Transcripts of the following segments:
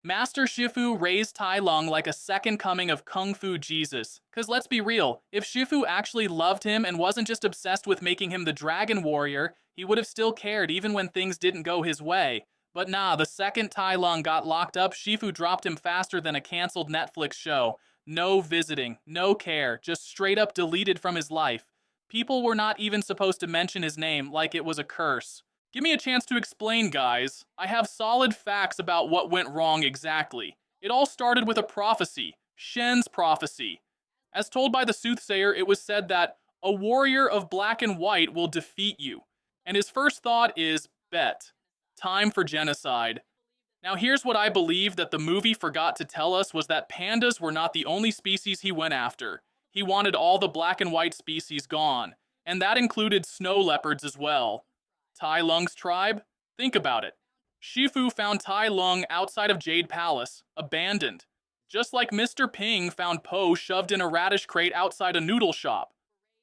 Master Shifu raised Tai Lung like a second coming of Kung Fu Jesus. Cause let's be real, if Shifu actually loved him and wasn't just obsessed with making him the Dragon Warrior, he would have still cared even when things didn't go his way. But nah, the second Tai Lung got locked up, Shifu dropped him faster than a cancelled Netflix show. No visiting, no care, just straight up deleted from his life. People were not even supposed to mention his name like it was a curse. Give me a chance to explain, guys. I have solid facts about what went wrong exactly. It all started with a prophecy, Shen's prophecy. As told by the soothsayer, it was said that a warrior of black and white will defeat you. And his first thought is, bet. Time for genocide. Now here's what I believe that the movie forgot to tell us was that pandas were not the only species he went after. He wanted all the black and white species gone, and that included snow leopards as well. Tai Lung's tribe? Think about it. Shifu found Tai Lung outside of Jade Palace, abandoned. Just like Mr. Ping found Po shoved in a radish crate outside a noodle shop.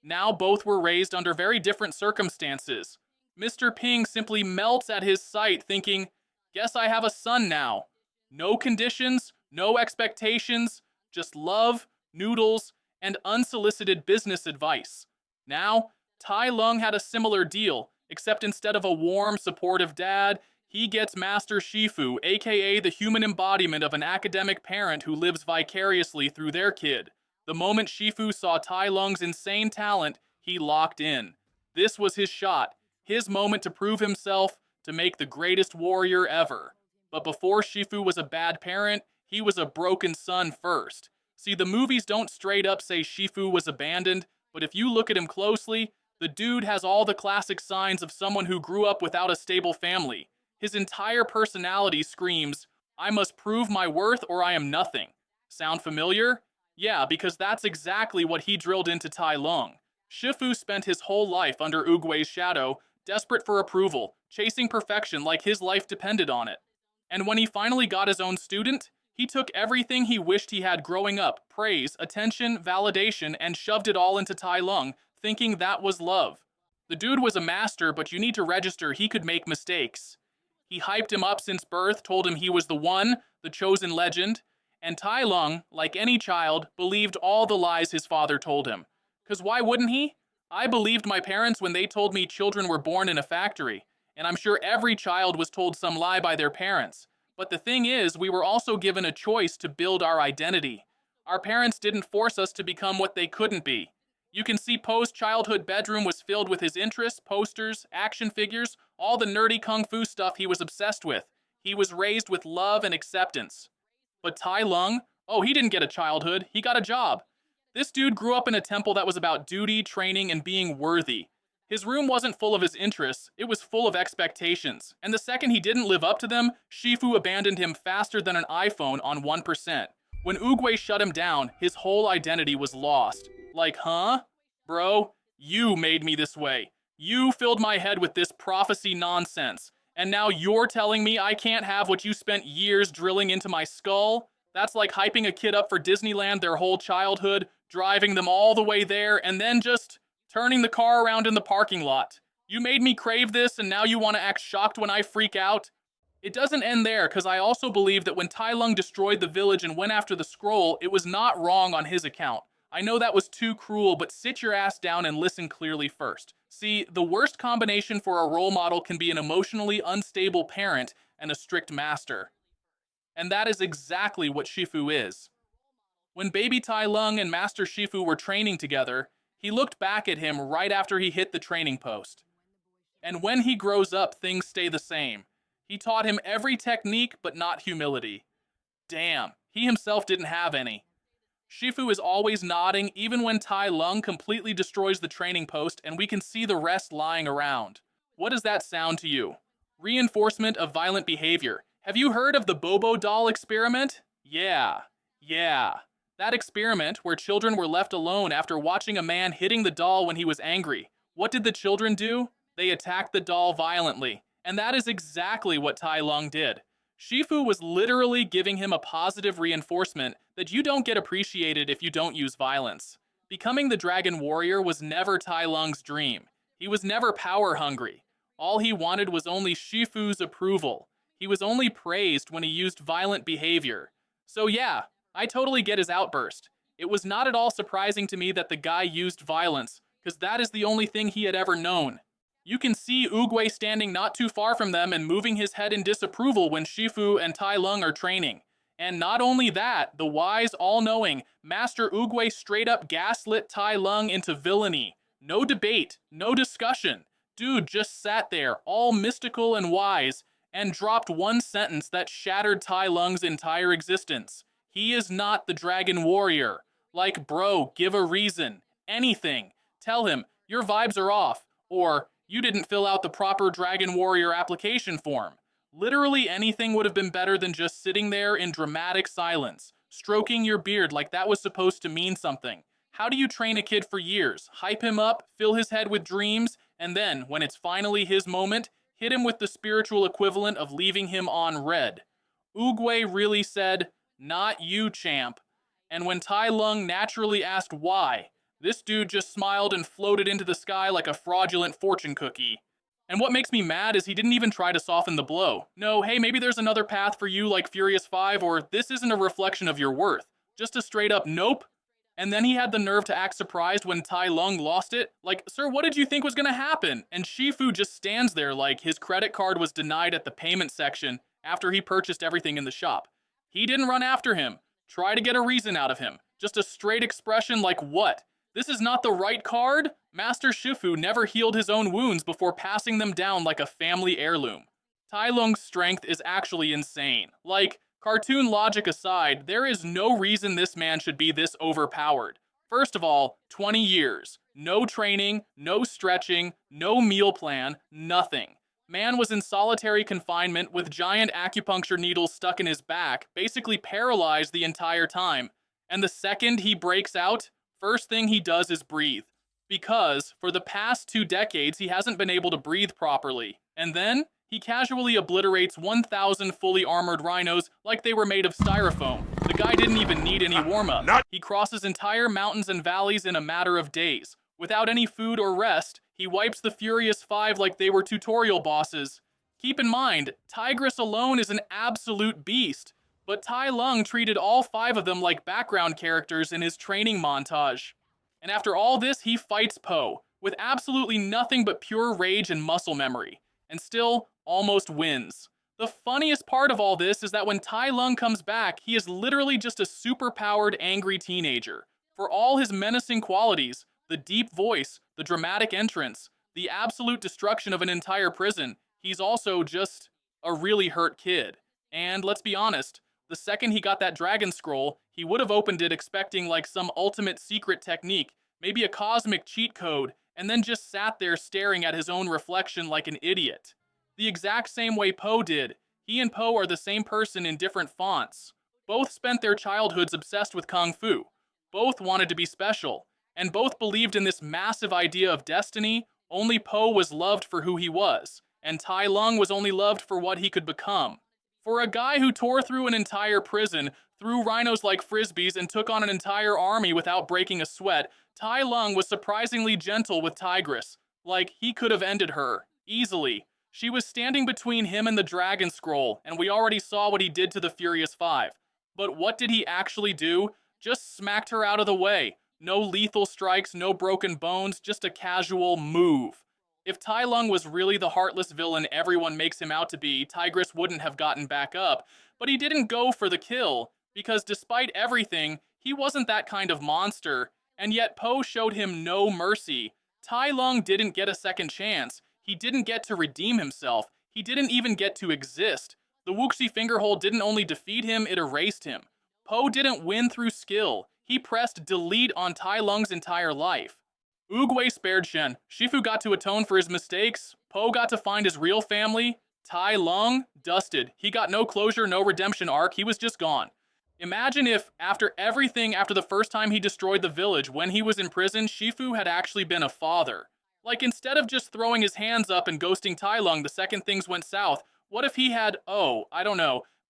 Now both were raised under very different circumstances. Mr. Ping simply melts at his sight thinking, guess I have a son now. No conditions, no expectations, just love, noodles, and unsolicited business advice. Now, Tai Lung had a similar deal, except instead of a warm, supportive dad, he gets Master Shifu, aka the human embodiment of an academic parent who lives vicariously through their kid. The moment Shifu saw Tai Lung's insane talent, he locked in. This was his shot, his moment to prove himself, to make the greatest warrior ever. But before Shifu was a bad parent, he was a broken son first. See, the movies don't straight up say Shifu was abandoned, but if you look at him closely, the dude has all the classic signs of someone who grew up without a stable family. His entire personality screams, I must prove my worth or I am nothing. Sound familiar? Yeah, because that's exactly what he drilled into Tai Lung. Shifu spent his whole life under Oogway's shadow, desperate for approval, chasing perfection like his life depended on it. And when he finally got his own student, he took everything he wished he had growing up, praise, attention, validation, and shoved it all into Tai Lung, thinking that was love. The dude was a master, but you need to register he could make mistakes. He hyped him up since birth, told him he was the one, the chosen legend, and Tai Lung, like any child, believed all the lies his father told him. 'Cause why wouldn't he? I believed my parents when they told me children were born in a factory, and I'm sure every child was told some lie by their parents. But the thing is, we were also given a choice to build our identity. Our parents didn't force us to become what they couldn't be. You can see Poe's childhood bedroom was filled with his interests, posters, action figures, all the nerdy kung fu stuff he was obsessed with. He was raised with love and acceptance. But Tai Lung, oh, he didn't get a childhood, he got a job. This dude grew up in a temple that was about duty, training, and being worthy. His room wasn't full of his interests, it was full of expectations. And the second he didn't live up to them, Shifu abandoned him faster than an iPhone on 1%. When Oogway shut him down, his whole identity was lost. Like, huh? Bro, you made me this way. You filled my head with this prophecy nonsense. And now you're telling me I can't have what you spent years drilling into my skull? That's like hyping a kid up for Disneyland their whole childhood, driving them all the way there, and then just turning the car around in the parking lot. You made me crave this, and now you want to act shocked when I freak out? It doesn't end there, because I also believe that when Tai Lung destroyed the village and went after the scroll, it was not wrong on his account. I know that was too cruel, but sit your ass down and listen clearly first. See, the worst combination for a role model can be an emotionally unstable parent and a strict master. And that is exactly what Shifu is. When baby Tai Lung and Master Shifu were training together, he looked back at him right after he hit the training post. And when he grows up, things stay the same. He taught him every technique, but not humility. Damn, he himself didn't have any. Shifu is always nodding, even when Tai Lung completely destroys the training post and we can see the rest lying around. What does that sound to you? Reinforcement of violent behavior. Have you heard of the Bobo doll experiment? Yeah. That experiment where children were left alone after watching a man hitting the doll when he was angry. What did the children do? They attacked the doll violently. And that is exactly what Tai Lung did. Shifu was literally giving him a positive reinforcement that you don't get appreciated if you don't use violence. Becoming the Dragon Warrior was never Tai Lung's dream. He was never power hungry. All he wanted was only Shifu's approval. He was only praised when he used violent behavior. So yeah, I totally get his outburst. It was not at all surprising to me that the guy used violence, because that is the only thing he had ever known. You can see Oogway standing not too far from them and moving his head in disapproval when Shifu and Tai Lung are training. And not only that, the wise, all-knowing Master Oogway straight up gaslit Tai Lung into villainy. No debate, no discussion. Dude just sat there, all mystical and wise, and dropped one sentence that shattered Tai Lung's entire existence. He is not the Dragon Warrior. Like, bro, give a reason. Anything. Tell him, your vibes are off. Or, you didn't fill out the proper Dragon Warrior application form. Literally anything would have been better than just sitting there in dramatic silence, stroking your beard like that was supposed to mean something. How do you train a kid for years, hype him up, fill his head with dreams, and then, when it's finally his moment, hit him with the spiritual equivalent of leaving him on red? Oogway really said, "Not you, champ." And when Tai Lung naturally asked why, this dude just smiled and floated into the sky like a fraudulent fortune cookie. And what makes me mad is he didn't even try to soften the blow. No, hey, maybe there's another path for you like Furious 5, or this isn't a reflection of your worth. Just a straight up nope. And then he had the nerve to act surprised when Tai Lung lost it. Like, sir, what did you think was gonna happen? And Shifu just stands there like his credit card was denied at the payment section after he purchased everything in the shop. He didn't run after him, try to get a reason out of him. Just a straight expression like what? This is not the right card? Master Shifu never healed his own wounds before passing them down like a family heirloom. Tai Lung's strength is actually insane. Like, cartoon logic aside, there is no reason this man should be this overpowered. First of all, 20 years. No training, no stretching, no meal plan, nothing. Man was in solitary confinement with giant acupuncture needles stuck in his back, basically paralyzed the entire time. And the second he breaks out, first thing he does is breathe. Because, for the past 2 decades, he hasn't been able to breathe properly. And then, he casually obliterates 1,000 fully armored rhinos like they were made of styrofoam. The guy didn't even need any warm-up. He crosses entire mountains and valleys in a matter of days. Without any food or rest, he wipes the Furious 5 like they were tutorial bosses. Keep in mind, Tigress alone is an absolute beast, but Tai Lung treated all 5 of them like background characters in his training montage. And after all this, he fights Po, with absolutely nothing but pure rage and muscle memory, and still almost wins. The funniest part of all this is that when Tai Lung comes back, he is literally just a super-powered, angry teenager. For all his menacing qualities, the deep voice, the dramatic entrance, the absolute destruction of an entire prison, he's also just a really hurt kid. And let's be honest, the second he got that dragon scroll, he would have opened it expecting like some ultimate secret technique, maybe a cosmic cheat code, and then just sat there staring at his own reflection like an idiot. The exact same way Po did. He and Po are the same person in different fonts. Both spent their childhoods obsessed with Kung Fu. Both wanted to be special. And both believed in this massive idea of destiny. Only Po was loved for who he was, and Tai Lung was only loved for what he could become. For a guy who tore through an entire prison, threw rhinos like frisbees, and took on an entire army without breaking a sweat, Tai Lung was surprisingly gentle with Tigress. Like, he could have ended her. Easily. She was standing between him and the Dragon Scroll, and we already saw what he did to the Furious 5. But what did he actually do? Just smacked her out of the way. No lethal strikes, no broken bones, just a casual move. If Tai Lung was really the heartless villain everyone makes him out to be, Tigress wouldn't have gotten back up. But he didn't go for the kill, because despite everything, he wasn't that kind of monster, and yet Po showed him no mercy. Tai Lung didn't get a second chance. He didn't get to redeem himself. He didn't even get to exist. The Wuxi Fingerhole didn't only defeat him, it erased him. Po didn't win through skill. He pressed delete on Tai Lung's entire life. Oogway spared Shen. Shifu got to atone for his mistakes. Po got to find his real family. Tai Lung, dusted. He got no closure, no redemption arc. He was just gone. Imagine if, after everything, after the first time he destroyed the village, when he was in prison, Shifu had actually been a father. Like, instead of just throwing his hands up and ghosting Tai Lung the second things went south, what if he had,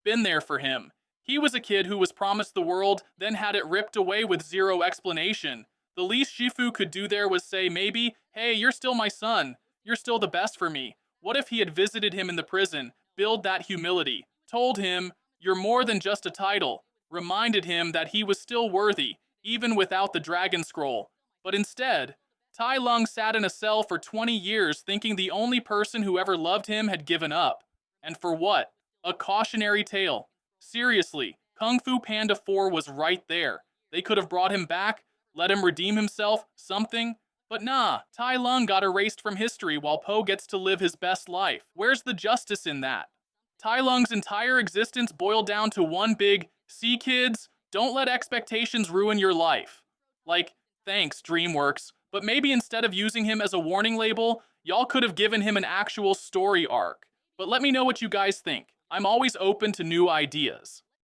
been there for him? He was a kid who was promised the world, then had it ripped away with zero explanation. The least Shifu could do there was say maybe, hey, you're still my son. You're still the best for me. What if he had visited him in the prison, build that humility, told him, "You're more than just a title," reminded him that he was still worthy, even without the Dragon Scroll. But instead, Tai Lung sat in a cell for 20 years thinking the only person who ever loved him had given up. And for what? A cautionary tale. Seriously, Kung Fu Panda 4 was right there. They could have brought him back, let him redeem himself, something. But nah, Tai Lung got erased from history while Po gets to live his best life. Where's the justice in that? Tai Lung's entire existence boiled down to one big, "See kids, don't let expectations ruin your life." Like, thanks, DreamWorks, but maybe instead of using him as a warning label, y'all could have given him an actual story arc. But let me know what you guys think. I'm always open to new ideas.